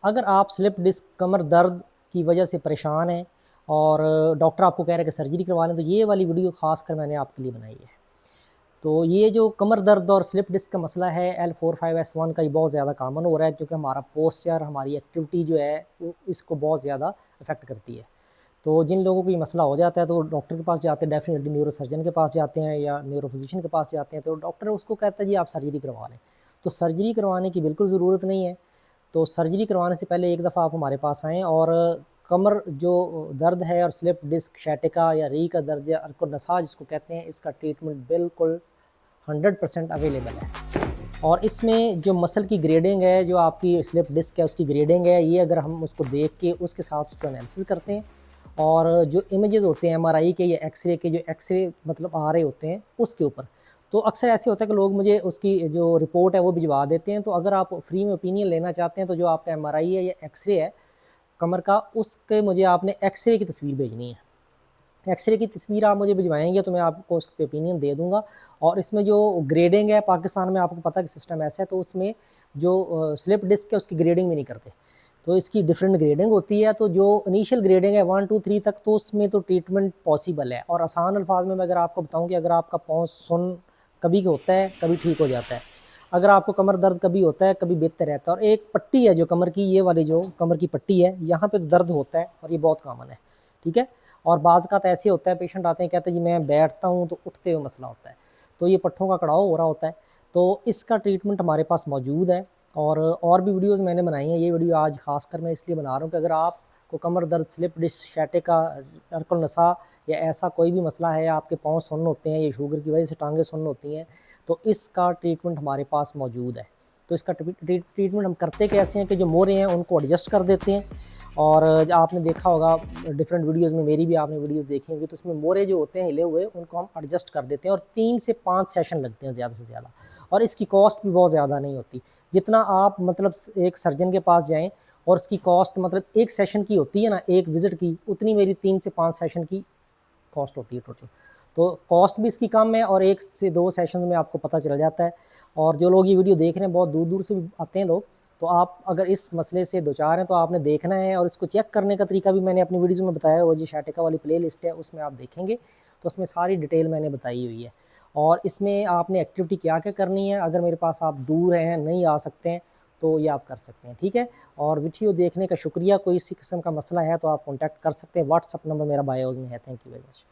अगर आप slip disc कमर दर्द की वजह से परेशान हैं और डॉक्टर आपको कह रहा है कि सर्जरी करवा लें, तो ये वाली वीडियो ख़ास कर मैंने आपके लिए बनाई है। तो ये जो कमर दर्द और स्लिप डिस्क का मसला है L45S1 का, ये बहुत ज़्यादा कॉमन हो रहा है क्योंकि हमारा पोस्चर, हमारी एक्टिविटी जो है वो इसको बहुत ज़्यादा इफ़ेक्ट करती है। तो जिन लोगों को ये मसला हो जाता है तो डॉक्टर के पास जाते हैं, डेफ़िनेटली न्यूरो सर्जन के पास जाते हैं या न्यूरो फिजिशियन के पास जाते हैं, तो डॉक्टर उसको कहता है जी आप सर्जरी करवा लें। तो सर्जरी करवाने की बिल्कुल ज़रूरत नहीं है। तो सर्जरी करवाने से पहले एक दफ़ा आप हमारे पास आएँ और कमर जो दर्द है और स्लिप डिस्क शैटिका या री का दर्द या अर्कोनसा जिसको कहते हैं, इसका ट्रीटमेंट बिल्कुल 100% अवेलेबल है। और इसमें जो मसल की ग्रेडिंग है, जो आपकी स्लिप डिस्क है उसकी ग्रेडिंग है, ये अगर हम उसको देख के उसके साथ उसको एनालिसिस करते हैं और जो इमेजेस होते हैं एमआरआई के या एक्सरे के, जो एक्सरे मतलब आ रहे होते हैं उसके ऊपर, तो अक्सर ऐसे होता है कि लोग मुझे उसकी जो रिपोर्ट है वो भिजवा देते हैं। तो अगर आप फ्री में ओपिनियन लेना चाहते हैं तो जो आपका एमआरआई है या एक्सरे है कमर का, उसके मुझे आपने एक्सरे की तस्वीर भेजनी है। एक्सरे की तस्वीर आप मुझे भिजवाएँगे तो मैं आपको उस पे ओपिनियन दे दूँगा। और इसमें जो ग्रेडिंग है, पाकिस्तान में आपको पता है कि सिस्टम ऐसा है, तो उसमें जो स्लिप डिस्क है उसकी ग्रेडिंग भी नहीं करते। तो इसकी डिफरेंट ग्रेडिंग होती है। तो जो इनिशियल ग्रेडिंग है 1, 2, 3 तक, तो उसमें तो ट्रीटमेंट पॉसिबल है। और आसान अल्फाज में मैं अगर आपको बताऊँ कि अगर आपका पाँव सुन्न कभी होता है, कभी ठीक हो जाता है। अगर आपको कमर दर्द कभी होता है, कभी बेहतर रहता है। और एक पट्टी है जो कमर की, ये वाली जो कमर की पट्टी है, यहाँ पे तो दर्द होता है और ये बहुत कॉमन है, ठीक है। और बाज़ औक़ात ऐसे होता है, पेशेंट आते हैं कहते हैं जी मैं बैठता हूँ तो उठते हुए मसला होता है, तो ये पट्ठों का कड़ाव हो रहा होता है। तो इसका ट्रीटमेंट हमारे पास मौजूद है। और भी वीडियोज़ मैंने बनाई हैं। ये वीडियो आज ख़ासकर मैं इसलिए बना रहा हूँ कि अगर आपको कमर दर्द, स्लिप डिस्क, शैटिका, अर्कुनसा या ऐसा कोई भी मसला है, आपके पाँव सुन्न होते हैं, ये शुगर की वजह से टाँगें सुन्न होती हैं, तो इसका ट्रीटमेंट हमारे पास मौजूद है। तो इसका ट्रीटमेंट हम करते कैसे हैं कि जो मोरे हैं उनको एडजस्ट कर देते हैं। और आपने देखा होगा डिफरेंट वीडियोज़ में, मेरी भी आपने वीडियोज़ देखी होंगी, तो उसमें मोरे जो होते हैं हिले हुए, उनको हम एडजस्ट कर देते हैं और 3 से 5 सेशन लगते हैं ज़्यादा से ज़्यादा। और इसकी कॉस्ट भी बहुत ज़्यादा नहीं होती। जितना आप मतलब एक सर्जन के पास जाएँ और उसकी कॉस्ट मतलब एक सेशन की होती है ना, एक विज़िट की, उतनी मेरी 3 से 5 सेशन की कॉस्ट होती है टोटल। तो कॉस्ट भी इसकी कम है और 1 से 2 सेशंस में आपको पता चल जाता है। और जो लोग ये वीडियो देख रहे हैं, बहुत दूर-दूर से भी आते हैं लोग, तो आप अगर इस मसले से दो-चार हैं तो आपने देखना है। और इसको चेक करने का तरीका भी मैंने अपनी वीडियोज़ में बताया है, वो जो शैटिका वाली प्लेलिस्ट है उसमें आप देखेंगे, तो उसमें सारी डिटेल मैंने बताई हुई है। और इसमें आपने एक्टिविटी क्या-क्या करनी है, अगर मेरे पास आप दूर हैं, नहीं आ सकते हैं, तो ये आप कर सकते हैं, ठीक है। और वीडियो देखने का शुक्रिया। कोई इसी किस्म का मसला है तो आप कॉन्टैक्ट कर सकते हैं। व्हाट्सएप नंबर मेरा बायोज़ में है। Thank you very much.